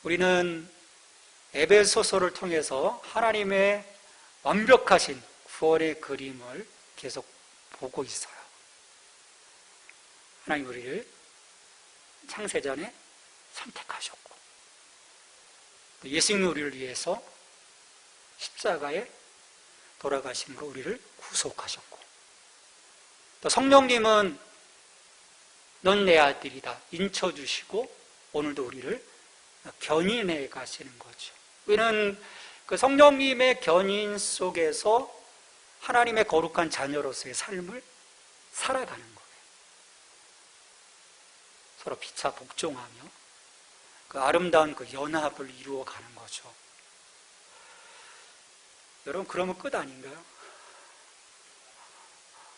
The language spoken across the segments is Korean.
우리는 에베소서를 통해서 하나님의 완벽하신 구원의 그림을 계속 보고 있어요. 하나님 우리를 창세전에 선택하셨고, 예수님 우리를 위해서 십자가에 돌아가심으로 우리를 구속하셨고, 또 성령님은 넌 내 아들이다 인쳐주시고 오늘도 우리를 견인해 가시는 거죠. 우리는 그 성령님의 견인 속에서 하나님의 거룩한 자녀로서의 삶을 살아가는 거예요. 서로 피차 복종하며 그 아름다운 그 연합을 이루어가는 거죠. 여러분, 그러면 끝 아닌가요?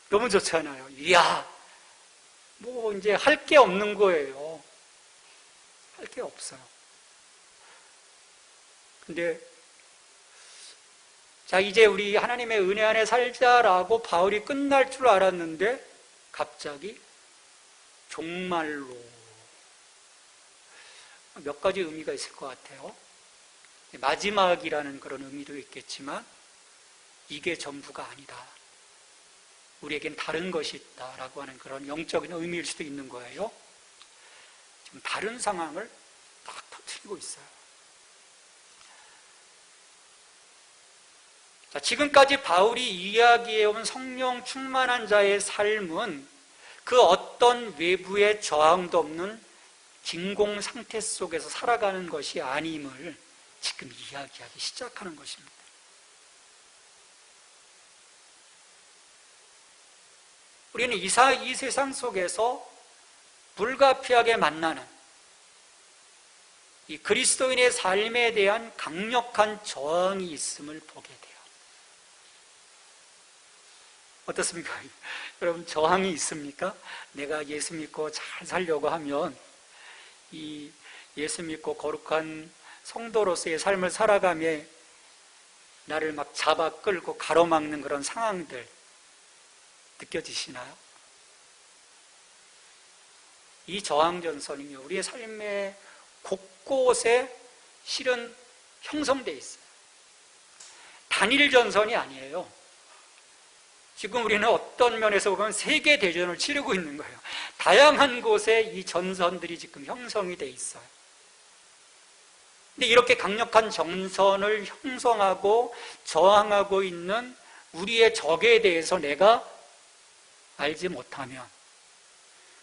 너무 좋잖아요. 이야, 뭐 이제 할 게 없는 거예요. 할 게 없어요. 근데 자, 이제 우리 하나님의 은혜 안에 살자라고 바울이 끝날 줄 알았는데 갑자기 종말로, 몇 가지 의미가 있을 것 같아요. 마지막이라는 그런 의미도 있겠지만 이게 전부가 아니다, 우리에겐 다른 것이 있다라고 하는 그런 영적인 의미일 수도 있는 거예요. 지금 다른 상황을 딱 터뜨리고 있어요. 자, 지금까지 바울이 이야기해온 성령 충만한 자의 삶은 그 어떤 외부의 저항도 없는 진공 상태 속에서 살아가는 것이 아님을 지금 이야기하기 시작하는 것입니다. 우리는 이 세상 속에서 불가피하게 만나는 이 그리스도인의 삶에 대한 강력한 저항이 있음을 보게 돼요. 어떻습니까? 여러분, 저항이 있습니까? 내가 예수 믿고 잘 살려고 하면 이 예수 믿고 거룩한 성도로서의 삶을 살아가며 나를 막 잡아 끌고 가로막는 그런 상황들 느껴지시나요? 이 저항전선이요, 우리의 삶의 곳곳에 실은 형성되어 있어요. 단일 전선이 아니에요. 지금 우리는 어떤 면에서 보면 세계대전을 치르고 있는 거예요. 다양한 곳에 이 전선들이 지금 형성이 되어 있어요. 근데 이렇게 강력한 전선을 형성하고 저항하고 있는 우리의 적에 대해서 내가 알지 못하면,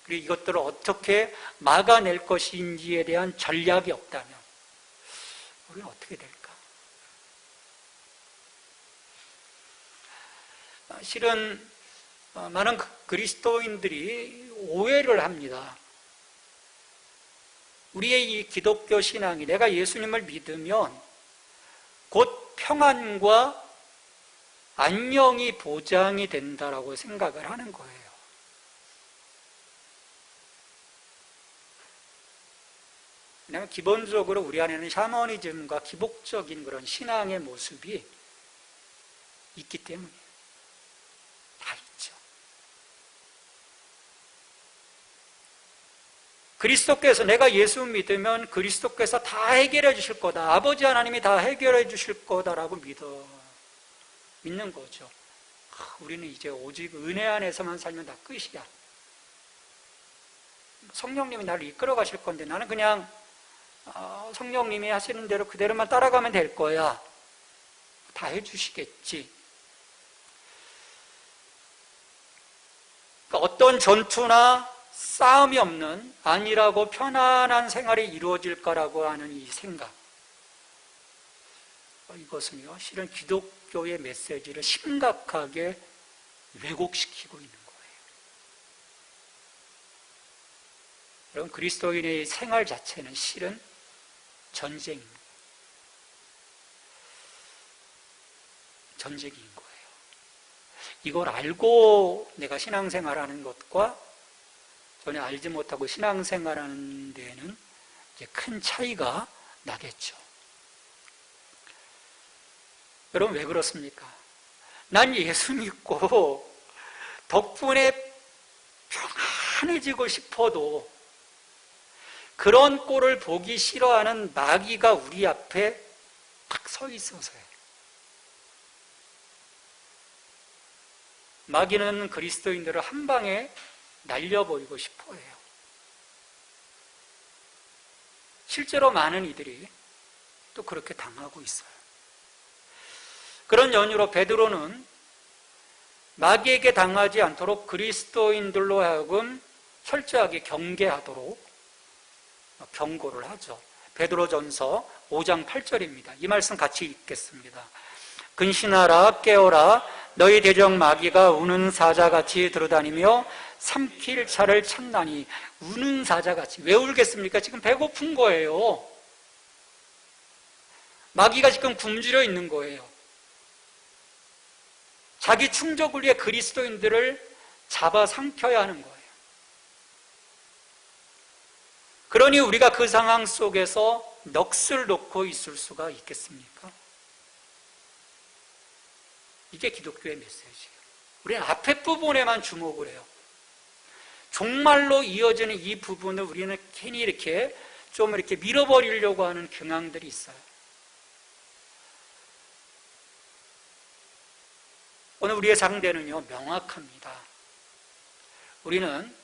그리고 이것들을 어떻게 막아낼 것인지에 대한 전략이 없다면 우리는 어떻게 될까? 실은 많은 그리스도인들이 오해를 합니다. 우리의 이 기독교 신앙이, 내가 예수님을 믿으면 곧 평안과 안녕이 보장이 된다라고 생각을 하는 거예요. 왜냐하면 기본적으로 우리 안에는 샤머니즘과 기복적인 그런 신앙의 모습이 있기 때문이에요. 다 있죠. 그리스도께서, 내가 예수 믿으면 그리스도께서 다 해결해 주실 거다, 아버지 하나님이 다 해결해 주실 거다라고 믿는 거죠. 우리는 이제 오직 은혜 안에서만 살면 다 끝이야. 성령님이 나를 이끌어 가실 건데 나는 그냥 성령님이 하시는 대로 그대로만 따라가면 될 거야, 다 해주시겠지. 그러니까 어떤 전투나 싸움이 없는 안일하고 편안한 생활이 이루어질 거라고 하는 이 생각, 이것은요, 실은 기독교의 메시지를 심각하게 왜곡시키고 있는 거예요. 여러분, 그리스도인의 생활 자체는 실은 전쟁입니다. 전쟁인 거예요. 이걸 알고 내가 신앙생활하는 것과 전혀 알지 못하고 신앙생활하는 데에는 이제 큰 차이가 나겠죠. 여러분, 왜 그렇습니까? 난 예수 믿고 덕분에 평안해지고 싶어도 그런 꼴을 보기 싫어하는 마귀가 우리 앞에 딱 서 있어서요. 마귀는 그리스도인들을 한 방에 날려버리고 싶어 해요. 실제로 많은 이들이 또 그렇게 당하고 있어요. 그런 연유로 베드로는 마귀에게 당하지 않도록 그리스도인들로 하여금 철저하게 경계하도록 경고를 하죠. 베드로전서 5장 8절입니다. 이 말씀 같이 읽겠습니다. 근신하라 깨어라 너희 대적 마귀가 우는 사자같이 들어다니며 삼킬 차를 찾나니. 우는 사자같이. 왜 울겠습니까? 지금 배고픈 거예요. 마귀가 지금 굶주려 있는 거예요. 자기 충족을 위해 그리스도인들을 잡아삼켜야 하는 거예요. 그러니 우리가 그 상황 속에서 넋을 놓고 있을 수가 있겠습니까? 이게 기독교의 메시지예요. 우리는 앞에 부분에만 주목을 해요. 종말로 이어지는 이 부분을 우리는 괜히 이렇게 좀 이렇게 밀어버리려고 하는 경향들이 있어요. 오늘 우리의 상대는요, 명확합니다. 우리는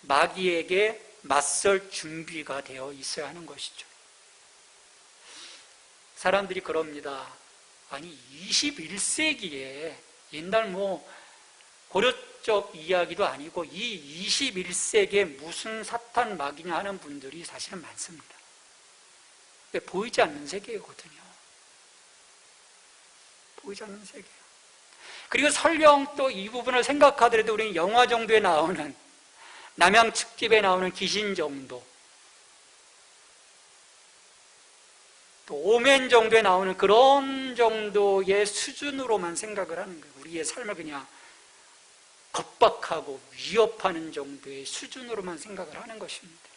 마귀에게 맞설 준비가 되어 있어야 하는 것이죠. 사람들이 그럽니다. 아니 21세기에 옛날 고려적 이야기도 아니고 이 21세기에 무슨 사탄 마귀냐 하는 분들이 사실은 많습니다. 보이지 않는 세계거든요. 보이지 않는 세계예요. 그리고 설령 또 이 부분을 생각하더라도 우리는 영화 정도에 나오는 남양특집에 나오는 귀신 정도, 또 오멘 정도에 나오는 그런 정도의 수준으로만 생각을 하는 거예요. 우리의 삶을 그냥 겁박하고 위협하는 정도의 수준으로만 생각을 하는 것입니다.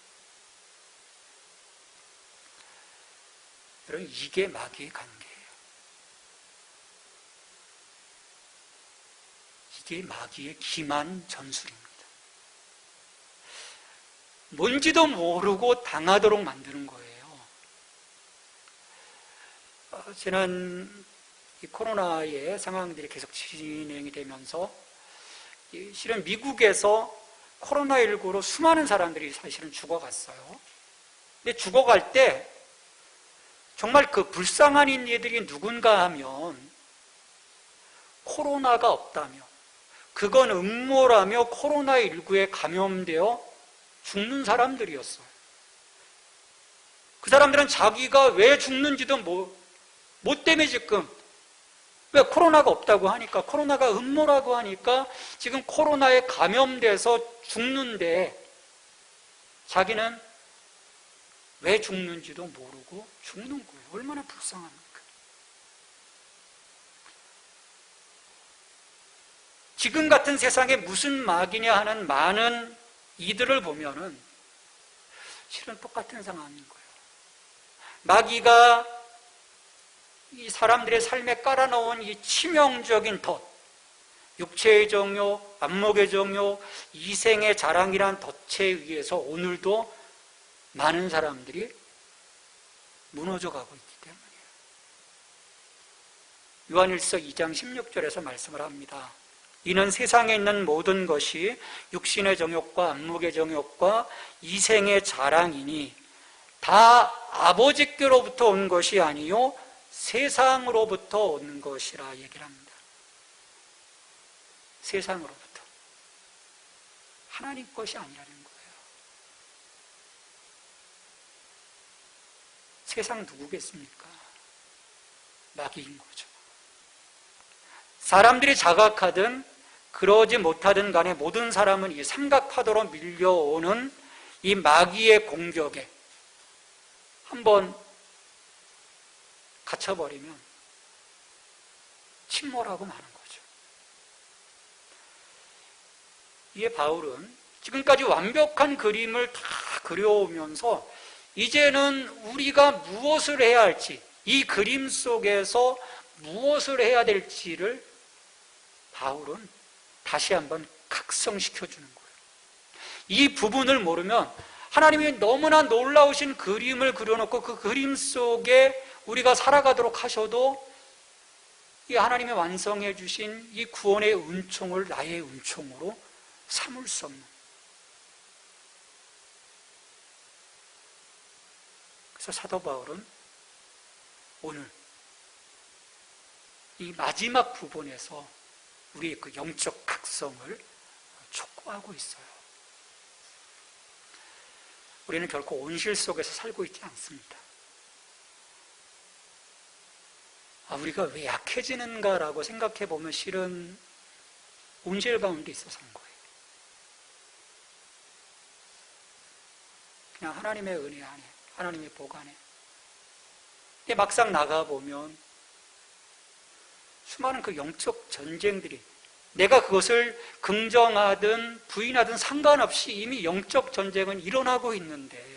여러분, 이게 마귀의 관계예요. 이게 마귀의 기만 전술입니다. 뭔지도 모르고 당하도록 만드는 거예요. 지난 이 코로나의 상황들이 계속 진행이 되면서 실은 미국에서 코로나19로 수많은 사람들이 사실은 죽어갔어요. 근데 죽어갈 때 정말 그 불쌍한 이들이 누군가 하면 코로나가 없다며, 그건 음모라며 코로나19에 감염되어 죽는 사람들이었어요. 그 사람들은 자기가 왜 죽는지도 뭐 때문에 지금, 왜 코로나가 없다고 하니까, 코로나가 음모라고 하니까 지금 코로나에 감염돼서 죽는데 자기는 왜 죽는지도 모르고 죽는 거예요. 얼마나 불쌍합니까? 지금 같은 세상에 무슨 마귀냐 하는 많은 이들을 보면은 실은 똑같은 상황인 거예요. 마귀가 이 사람들의 삶에 깔아놓은 이 치명적인 덫, 육체의 정욕, 안목의 정욕, 이생의 자랑이란 덫에 의해서 오늘도 많은 사람들이 무너져 가고 있기 때문이에요. 요한일서 2장 16절에서 말씀을 합니다. 이는 세상에 있는 모든 것이 육신의 정욕과 안목의 정욕과 이생의 자랑이니 다 아버지께로부터 온 것이 아니요 세상으로부터 온 것이라 얘기를 합니다. 세상으로부터. 하나님 것이 아니라는 거예요. 세상 누구겠습니까? 마귀인 거죠. 사람들이 자각하든 그러지 못하든 간에 모든 사람은 이 삼각파도로 밀려오는 이 마귀의 공격에 한번 갇혀버리면 침몰하고 마는 거죠. 이에 바울은 지금까지 완벽한 그림을 다 그려오면서 이제는 우리가 무엇을 해야 할지, 이 그림 속에서 무엇을 해야 될지를 바울은 다시 한번 각성시켜 주는 거예요. 이 부분을 모르면 하나님이 너무나 놀라우신 그림을 그려놓고 그 그림 속에 우리가 살아가도록 하셔도 이 하나님이 완성해 주신 이 구원의 은총을 나의 은총으로 삼을 수 없는, 그래서 사도 바울은 오늘 이 마지막 부분에서 우리의 그 영적 각성을 촉구하고 있어요. 우리는 결코 온실 속에서 살고 있지 않습니다. 우리가 왜 약해지는가라고 생각해 보면 실은 온실 가운데 있어서인 거예요. 그냥 하나님의 은혜 안에, 하나님의 복 안에. 근데 막상 나가보면 수많은 그 영적 전쟁들이, 내가 그것을 긍정하든 부인하든 상관없이 이미 영적 전쟁은 일어나고 있는데,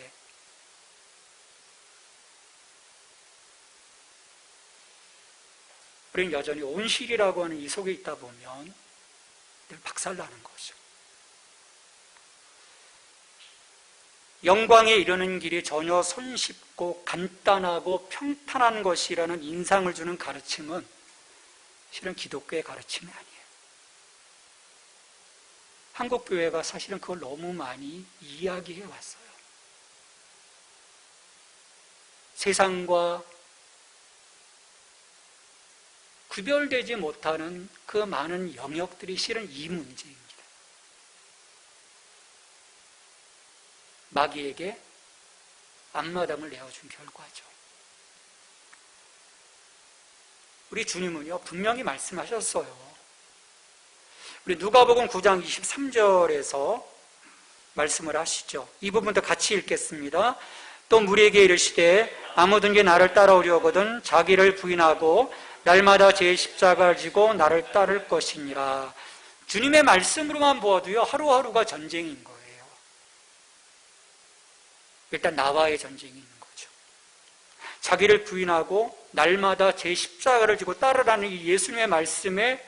우리는 여전히 온실이라고 하는 이 속에 있다 보면 늘 박살나는 거죠. 영광에 이르는 길이 전혀 손쉽고 간단하고 평탄한 것이라는 인상을 주는 가르침은 실은 기독교의 가르침이 아니에요. 한국교회가 사실은 그걸 너무 많이 이야기해 왔어요. 세상과 구별되지 못하는 그 많은 영역들이 실은 이 문제입니다. 마귀에게 앞마당을 내어준 결과죠. 우리 주님은요, 분명히 말씀하셨어요. 우리 누가복음 9장 23절에서 말씀을 하시죠. 이 부분도 같이 읽겠습니다. 또 무리에게 이르시되 아무든지 나를 따라오려거든 자기를 부인하고 날마다 제 십자가를 지고 나를 따를 것이니라. 주님의 말씀으로만 보아도요, 하루하루가 전쟁인 거예요. 일단 나와의 전쟁이 있는 거죠. 자기를 부인하고 날마다 제 십자가를 지고 따르라는 이 예수님의 말씀에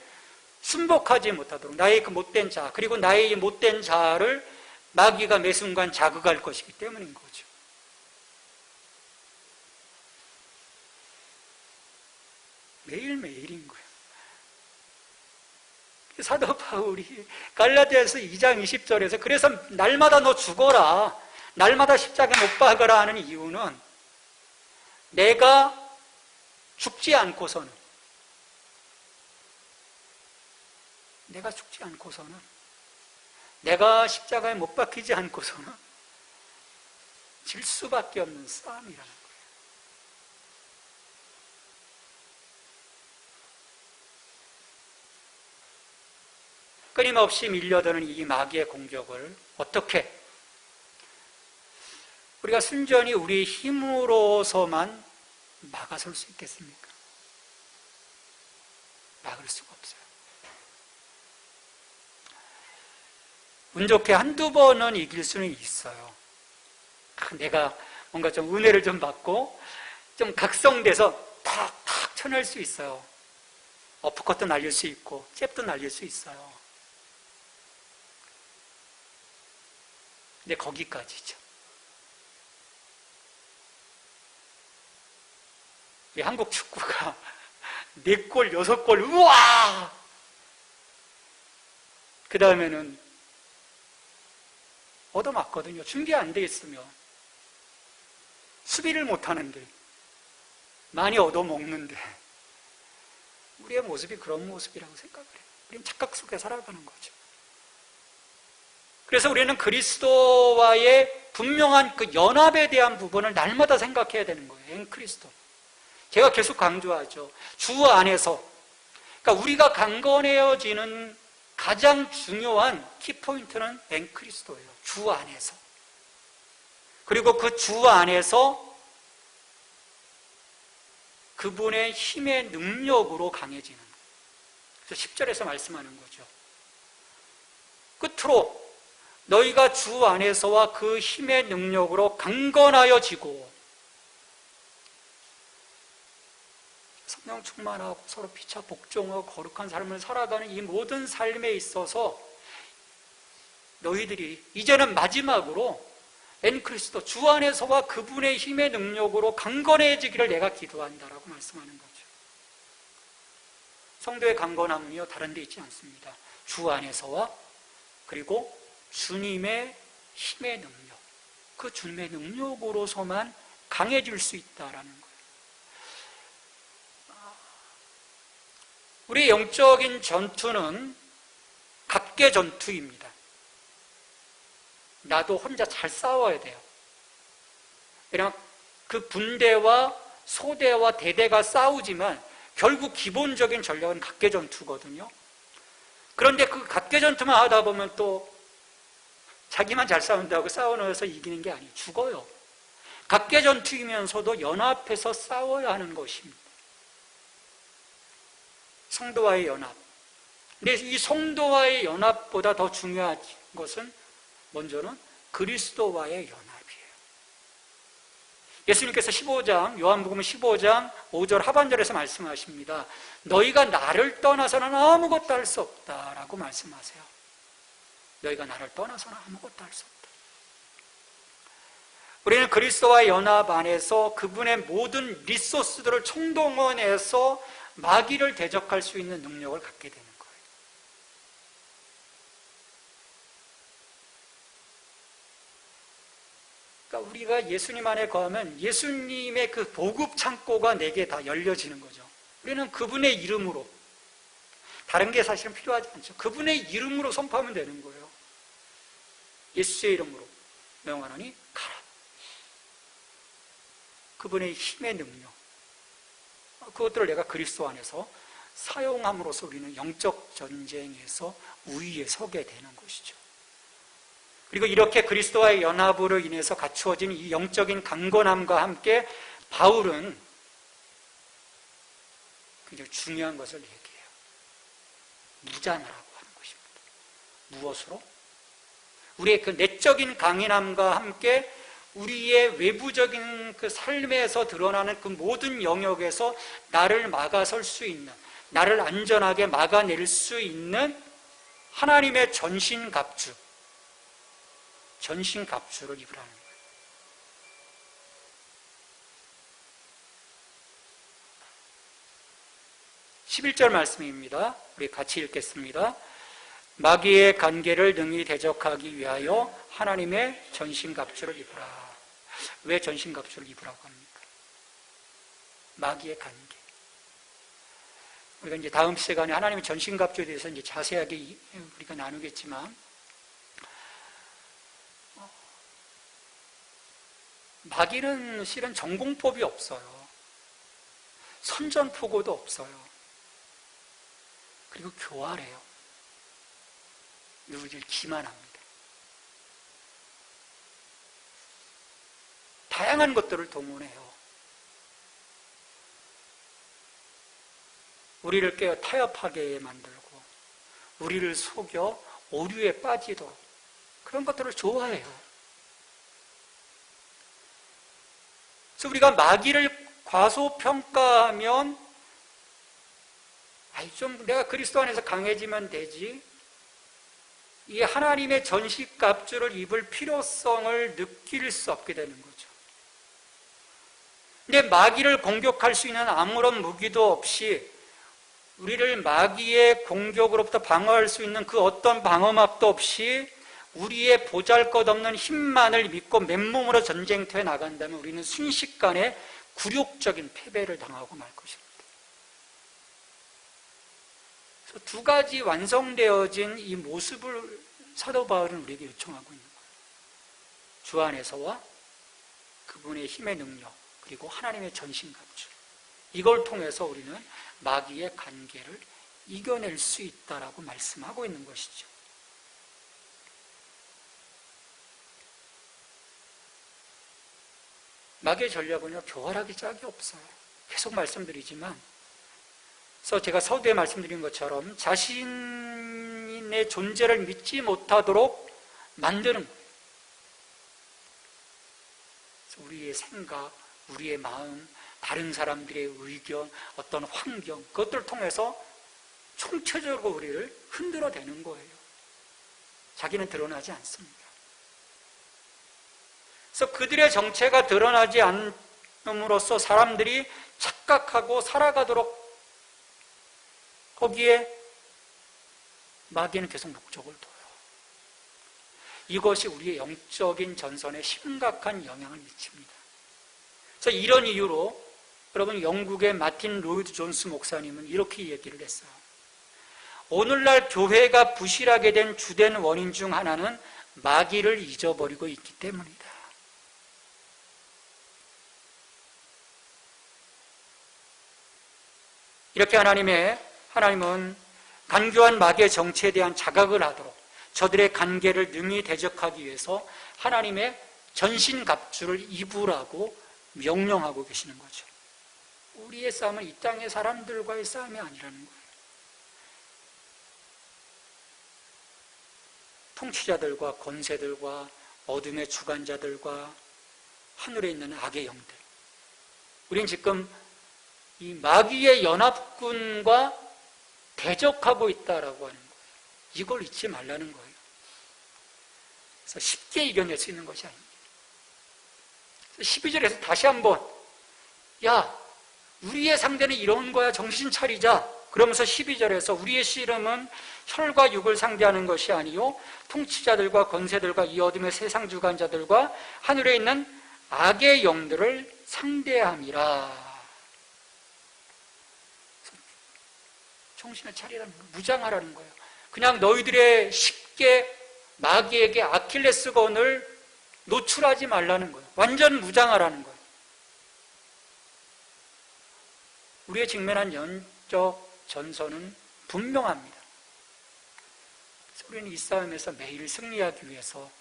순복하지 못하도록 나의 그 못된 자, 그리고 나의 이 못된 자를 마귀가 매 순간 자극할 것이기 때문인 거죠. 매일매일인 거예요. 사도 바울이 갈라디아서 2장 20절에서 그래서 날마다 너 죽어라, 날마다 십자가에 못 박아라 하는 이유는 내가 죽지 않고서는 내가 십자가에 못 박히지 않고서는 질 수밖에 없는 싸움이라는 거예요. 끊임없이 밀려드는 이 마귀의 공격을 어떻게 우리가 순전히 우리의 힘으로서만 막아설 수 있겠습니까? 막을 수가 없어요. 운 좋게 한두 번은 이길 수는 있어요. 내가 뭔가 좀 은혜를 좀 받고 좀 각성돼서 탁탁 쳐낼 수 있어요. 어퍼컷도 날릴 수 있고 잽도 날릴 수 있어요. 근데 거기까지죠. 이 한국 축구가 4골, 6골, 우와! 그 다음에는 얻어맞거든요. 준비 안 돼 있으면. 수비를 못 하는데, 많이 얻어먹는데, 우리의 모습이 그런 모습이라고 생각을 해요. 우리는 착각 속에 살아가는 거죠. 그래서 우리는 그리스도와의 분명한 그 연합에 대한 부분을 날마다 생각해야 되는 거예요. 엔크리스도. 제가 계속 강조하죠. 주 안에서. 그러니까 우리가 강건해지는 가장 중요한 키포인트는 엔크리스도예요. 주 안에서. 그리고 그 주 안에서 그분의 힘의 능력으로 강해지는. 그래서 10절에서 말씀하는 거죠. 끝으로 너희가 주 안에서와 그 힘의 능력으로 강건하여지고 성령 충만하고 서로 피차 복종하고 거룩한 삶을 살아가는 이 모든 삶에 있어서 너희들이 이제는 마지막으로 엔 그리스도, 주 안에서와 그분의 힘의 능력으로 강건해지기를 내가 기도한다라고 말씀하는 거죠. 성도의 강건함은요, 다른 데 있지 않습니다. 주 안에서와 그리고 주님의 힘의 능력, 그 주님의 능력으로서만 강해질 수 있다라는 거예요. 우리의 영적인 전투는 각계 전투입니다. 나도 혼자 잘 싸워야 돼요. 왜냐하면 그 분대와 소대와 대대가 싸우지만 결국 기본적인 전략은 각계 전투거든요. 그런데 그 각계 전투만 하다 보면 또 자기만 잘 싸운다고 싸워놓아서 이기는 게 아니에요. 죽어요. 각계 전투이면서도 연합해서 싸워야 하는 것입니다. 성도와의 연합. 근데 이 성도와의 연합보다 더 중요한 것은 먼저는 그리스도와의 연합이에요. 예수님께서 15장, 요한복음 15장 5절 하반절에서 말씀하십니다. 너희가 나를 떠나서는 아무것도 할 수 없다라고 말씀하세요. 너희가 나를 떠나서는 아무것도 할 수 없다. 우리는 그리스도와의 연합 안에서 그분의 모든 리소스들을 총동원해서 마귀를 대적할 수 있는 능력을 갖게 되는 거예요. 그러니까 우리가 예수님 안에 거하면 예수님의 그 보급 창고가 내게 다 열려지는 거죠. 우리는 그분의 이름으로, 다른 게 사실은 필요하지 않죠. 그분의 이름으로 선포하면 되는 거예요. 예수의 이름으로 명하노니 가라. 그분의 힘의 능력, 그것들을 내가 그리스도 안에서 사용함으로써 우리는 영적 전쟁에서 우위에 서게 되는 것이죠. 그리고 이렇게 그리스도와의 연합으로 인해서 갖추어진 이 영적인 강건함과 함께 바울은 굉장히 중요한 것을 얘기해요. 무장하라고 하는 것입니다. 무엇으로? 우리의 그 내적인 강인함과 함께 우리의 외부적인 그 삶에서 드러나는 그 모든 영역에서 나를 막아설 수 있는, 나를 안전하게 막아낼 수 있는 하나님의 전신갑주, 전신갑주를 입으라는 거예요. (11절) 말씀입니다. 우리 같이 읽겠습니다. 마귀의 관계를 능히 대적하기 위하여 하나님의 전신갑주를 입으라. 왜 전신갑주를 입으라고 합니까? 마귀의 관계. 우리가 이제 다음 시간에 하나님의 전신갑주에 대해서 이제 자세하게 우리가 나누겠지만, 마귀는 실은 전공법이 없어요. 선전포고도 없어요. 그리고 교활해요. 누구를 기만합니다. 다양한 것들을 동원해요. 우리를 깨어 타협하게 만들고 우리를 속여 오류에 빠지도록 그런 것들을 좋아해요. 그래서 우리가 마귀를 과소평가하면 좀 내가 그리스도 안에서 강해지면 되지, 이 하나님의 전신갑주를 입을 필요성을 느낄 수 없게 되는 거죠. 근데 마귀를 공격할 수 있는 아무런 무기도 없이 우리를 마귀의 공격으로부터 방어할 수 있는 그 어떤 방어막도 없이 우리의 보잘것없는 힘만을 믿고 맨몸으로 전쟁터에 나간다면 우리는 순식간에 굴욕적인 패배를 당하고 말 것입니다. 그래서 두 가지 완성되어진 이 모습을 사도 바울은 우리에게 요청하고 있는 거예요. 주 안에서와 그분의 힘의 능력, 그리고 하나님의 전신갑주, 이걸 통해서 우리는 마귀의 관계를 이겨낼 수 있다라고 말씀하고 있는 것이죠. 마귀의 전략은요, 교활하기 짝이 없어요. 계속 말씀드리지만, 그래서 제가 서두에 말씀드린 것처럼 자신의 존재를 믿지 못하도록 만드는 거예요. 그래서 우리의 생각, 우리의 마음, 다른 사람들의 의견, 어떤 환경, 그것들을 통해서 총체적으로 우리를 흔들어대는 거예요. 자기는 드러나지 않습니다. 그래서 그들의 정체가 드러나지 않음으로써 사람들이 착각하고 살아가도록 거기에 마귀는 계속 목적을 둬요. 이것이 우리의 영적인 전선에 심각한 영향을 미칩니다. 그래서 이런 이유로 여러분, 영국의 마틴 로이드 존스 목사님은 이렇게 얘기를 했어요. 오늘날 교회가 부실하게 된 주된 원인 중 하나는 마귀를 잊어버리고 있기 때문이다. 이렇게 하나님은 간교한 마귀의 정체에 대한 자각을 하도록 저들의 관계를 능히 대적하기 위해서 하나님의 전신갑주를 입으라고 명령하고 계시는 거죠. 우리의 싸움은 이 땅의 사람들과의 싸움이 아니라는 거예요. 통치자들과 권세들과 어둠의 주관자들과 하늘에 있는 악의 영들. 우리는 지금 이 마귀의 연합군과 대적하고 있다라고 하는 거예요. 이걸 잊지 말라는 거예요. 그래서 쉽게 이겨낼 수 있는 것이 아닙니다. 12절에서 다시 한번, 야, 우리의 상대는 이런 거야, 정신 차리자. 그러면서 12절에서 우리의 씨름은 혈과 육을 상대하는 것이 아니요 통치자들과 권세들과 이 어둠의 세상 주관자들과 하늘에 있는 악의 영들을 상대함이라. 정신을 차리라는 거예요. 무장하라는 거예요. 그냥 너희들의 쉽게 마귀에게 아킬레스건을 노출하지 말라는 거예요. 완전 무장하라는 거예요. 우리의 직면한 영적 전선은 분명합니다. 우리는 이 싸움에서 매일 승리하기 위해서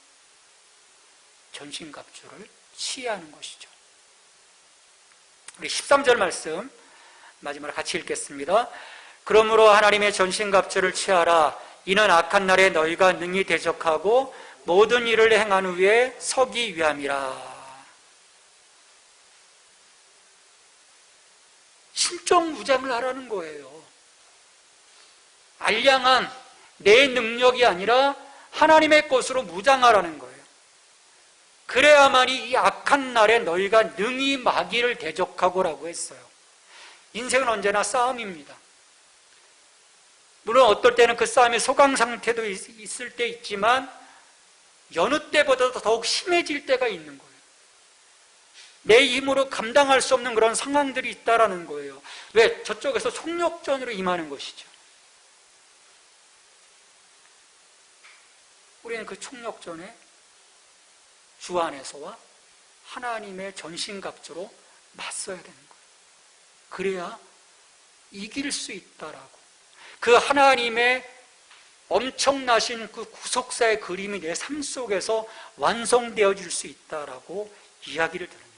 전신갑주를 취하는 것이죠. 우리 13절 말씀 마지막으로 같이 읽겠습니다. 그러므로 하나님의 전신갑주를 취하라. 이는 악한 날에 너희가 능히 대적하고 모든 일을 행한 후에 서기 위함이라. 신적 무장을 하라는 거예요. 알량한 내 능력이 아니라 하나님의 것으로 무장하라는 거예요. 그래야만이 이 악한 날에 너희가 능히 마귀를 대적하고라고 했어요. 인생은 언제나 싸움입니다. 물론 어떨 때는 그 싸움의 소강 상태도 있을 때 있지만 여느 때보다도 더욱 심해질 때가 있는 거예요. 내 힘으로 감당할 수 없는 그런 상황들이 있다라는 거예요. 왜? 저쪽에서 총력전으로 임하는 것이죠. 우리는 그 총력전에 주 안에서와 하나님의 전신갑주로 맞서야 되는 거예요. 그래야 이길 수 있다라고. 그 하나님의 엄청나신 그 구속사의 그림이 내 삶 속에서 완성되어질 수 있다라고 이야기를 드립니다.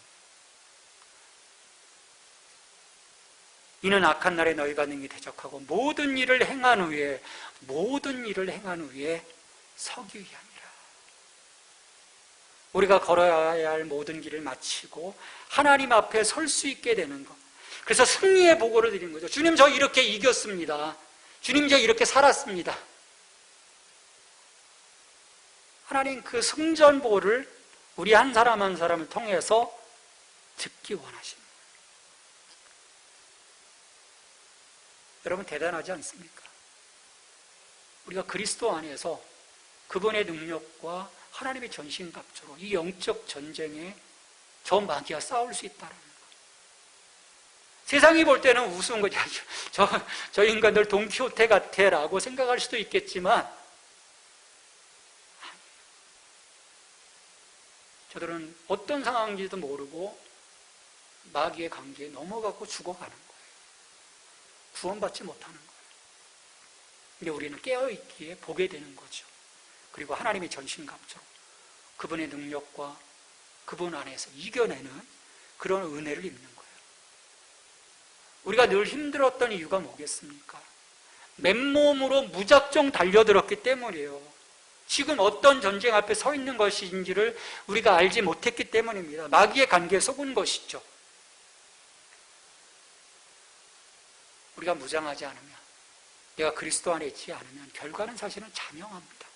이는 악한 날에 너희가 능히 대적하고 모든 일을 행한 후에 서기 위함이라. 우리가 걸어야 할 모든 길을 마치고 하나님 앞에 설 수 있게 되는 것. 그래서 승리의 보고를 드린 거죠. 주님, 저 이렇게 이겼습니다. 주님, 저 이렇게 살았습니다. 하나님 그 승전보를 우리 한 사람 한 사람을 통해서 듣기 원하십니다. 여러분, 대단하지 않습니까? 우리가 그리스도 안에서 그분의 능력과 하나님의 전신갑주로 이 영적 전쟁에 저 마귀와 싸울 수 있다는 거. 세상이 볼 때는 우스운 거죠. 저 인간들 돈키호테 같아 라고 생각할 수도 있겠지만 저들은 어떤 상황인지도 모르고 마귀의 관계에 넘어가고 죽어가는 거예요. 구원받지 못하는 거예요. 근데 우리는 깨어있기에 보게 되는 거죠. 그리고 하나님의 전신갑주로 그분의 능력과 그분 안에서 이겨내는 그런 은혜를 입는 거예요. 우리가 늘 힘들었던 이유가 뭐겠습니까? 맨몸으로 무작정 달려들었기 때문이에요. 지금 어떤 전쟁 앞에 서 있는 것인지를 우리가 알지 못했기 때문입니다. 마귀의 관계에 속은 것이죠. 우리가 무장하지 않으면, 내가 그리스도 안에 있지 않으면 결과는 사실은 자명합니다.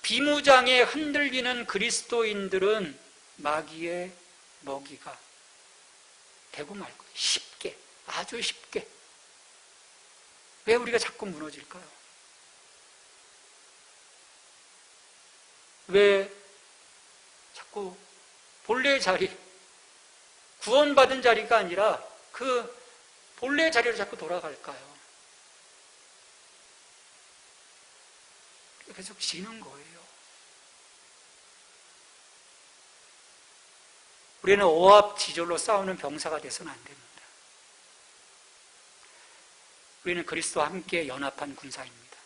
비무장에 흔들리는 그리스도인들은 마귀의 먹이가 되고 말 거예요. 쉽게, 아주 쉽게. 왜 우리가 자꾸 무너질까요? 왜 자꾸 본래의 자리, 구원받은 자리가 아니라 그 본래의 자리로 자꾸 돌아갈까요? 계속 지는 거예요. 우리는 오합지졸로 싸우는 병사가 돼서는 안 됩니다. 우리는 그리스도와 함께 연합한 군사입니다.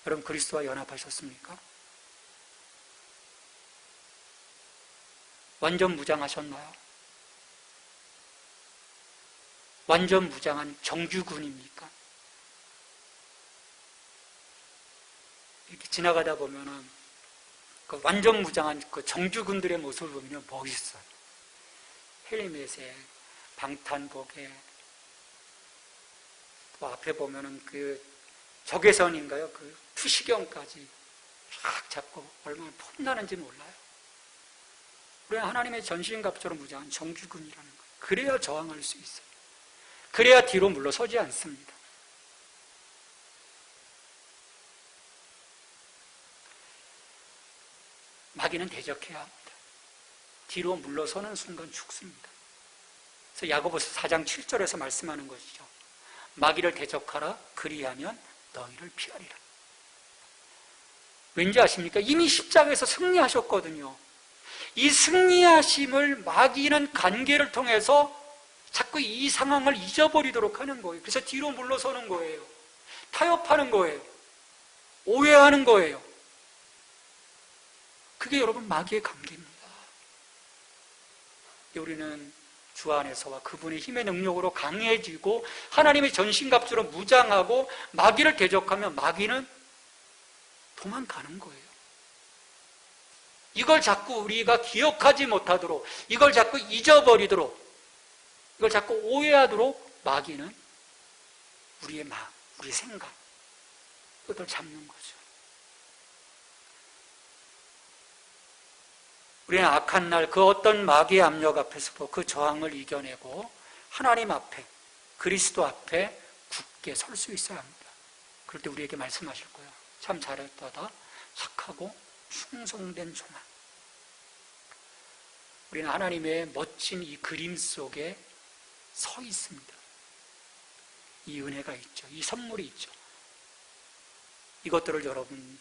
여러분, 그리스도와 연합하셨습니까? 완전 무장하셨나요? 완전 무장한 정규군입니까? 이렇게 지나가다 보면은 그 완전 무장한 그 정규군들의 모습을 보면 멋있어요. 헬멧에, 방탄복에, 또 앞에 보면은 그 적외선인가요? 그 투시경까지 쫙 잡고 얼마나 폼나는지 몰라요. 우리는 하나님의 전신갑주로 무장한 정규군이라는 거예요. 그래야 저항할 수 있어요. 그래야 뒤로 물러서지 않습니다. 마귀는 대적해야 합니다. 뒤로 물러서는 순간 죽습니다. 그래서 야고보서 4장 7절에서 말씀하는 것이죠. 마귀를 대적하라, 그리하면 너희를 피하리라. 왠지 아십니까? 이미 십자가에서 승리하셨거든요. 이 승리하심을 마귀는 관계를 통해서 자꾸 이 상황을 잊어버리도록 하는 거예요. 그래서 뒤로 물러서는 거예요. 타협하는 거예요. 오해하는 거예요. 그게 여러분 마귀의 관계입니다. 우리는 주 안에서와 그분의 힘의 능력으로 강해지고 하나님의 전신갑주로 무장하고 마귀를 대적하면 마귀는 도망가는 거예요. 이걸 자꾸 우리가 기억하지 못하도록, 이걸 자꾸 잊어버리도록, 이걸 자꾸 오해하도록 마귀는 우리의 마음, 우리 생각, 그걸 잡는 거죠. 우리는 악한 날 그 어떤 마귀의 압력 앞에서도 그 저항을 이겨내고 하나님 앞에, 그리스도 앞에 굳게 설 수 있어야 합니다. 그럴 때 우리에게 말씀하실 거예요. 참 잘했다다, 착하고 충성된 종아. 우리는 하나님의 멋진 이 그림 속에 서 있습니다. 이 은혜가 있죠. 이 선물이 있죠. 이것들을 여러분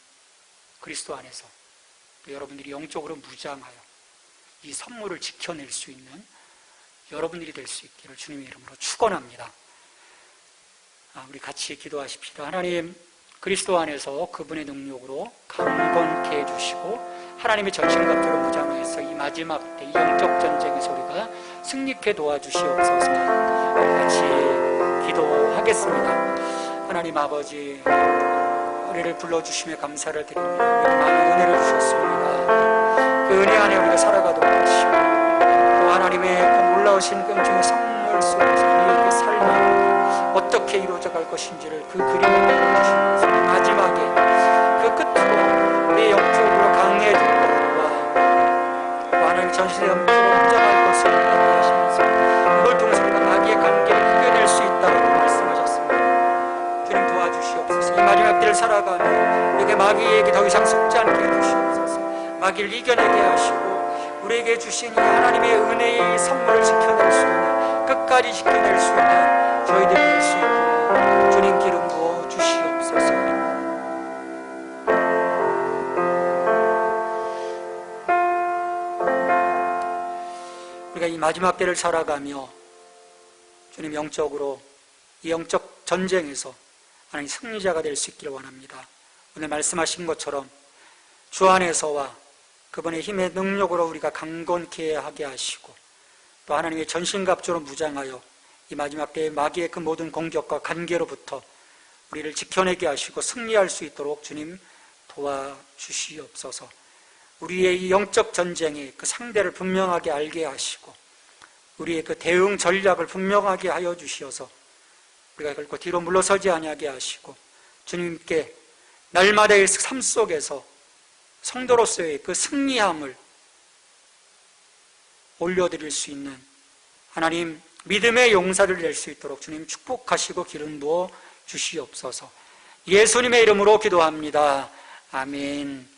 그리스도 안에서 여러분들이 영적으로 무장하여 이 선물을 지켜낼 수 있는 여러분들이 될 수 있기를 주님의 이름으로 축원합니다. 우리 같이 기도하십시다. 하나님, 그리스도 안에서 그분의 능력으로 강건케 해주시고 하나님의 전신갑주로 무장해서 이 마지막 때 이 영적 전쟁에서 우리가 승리케 도와주시옵소서. 같이 기도하겠습니다. 하나님 아버지, 우리를 불러주심에 감사를 드립니다. 우리에게 많은 은혜를 주셨습니다. 그 은혜 안에 우리가 살아가도록 하시고 또 하나님의 그 놀라우신 그 영적인 선물 속에서 우리의 그 삶이 어떻게 이루어져 갈 것인지를 그 그림을 보여주시면서 마지막에 그 끝으로 우리의 영적으로 강해지고 하나님의 전신의 영적으로 무장할 것을 얘기하시면서 이걸 통해서 우리가 마귀의 관계를 이겨낼 수 있다고 말씀하셨습니다. 주님 도와주시옵소서. 이 마지막 때를 살아가며 우리에게 마귀에게 더 이상 속지 않게 해주시옵소서. 마귀를 이겨내게 하시고 우리에게 주신 이 하나님의 은혜의 선물을 지켜낼 수 있는, 끝까지 지켜낼 수 있는 저희들이 될 수 있고 주님 기름 부어 주시옵소서. 우리가 이 마지막 때를 살아가며 주님 영적으로 이 영적 전쟁에서 하나님 승리자가 될 수 있기를 원합니다. 오늘 말씀하신 것처럼 주 안에서와 그분의 힘의 능력으로 우리가 강건케 하게 하시고 또 하나님의 전신갑주로 무장하여 이 마지막 때의 마귀의 그 모든 공격과 관계로부터 우리를 지켜내게 하시고 승리할 수 있도록 주님 도와주시옵소서. 우리의 이 영적 전쟁의 그 상대를 분명하게 알게 하시고 우리의 그 대응 전략을 분명하게 하여 주시어서 우리가 결코 뒤로 물러서지 아니하게 하시고 주님께 날마다의 삶 속에서 성도로서의 그 승리함을 올려드릴 수 있는 하나님 믿음의 용사를 낼 수 있도록 주님 축복하시고 기름 부어 주시옵소서. 예수님의 이름으로 기도합니다. 아멘.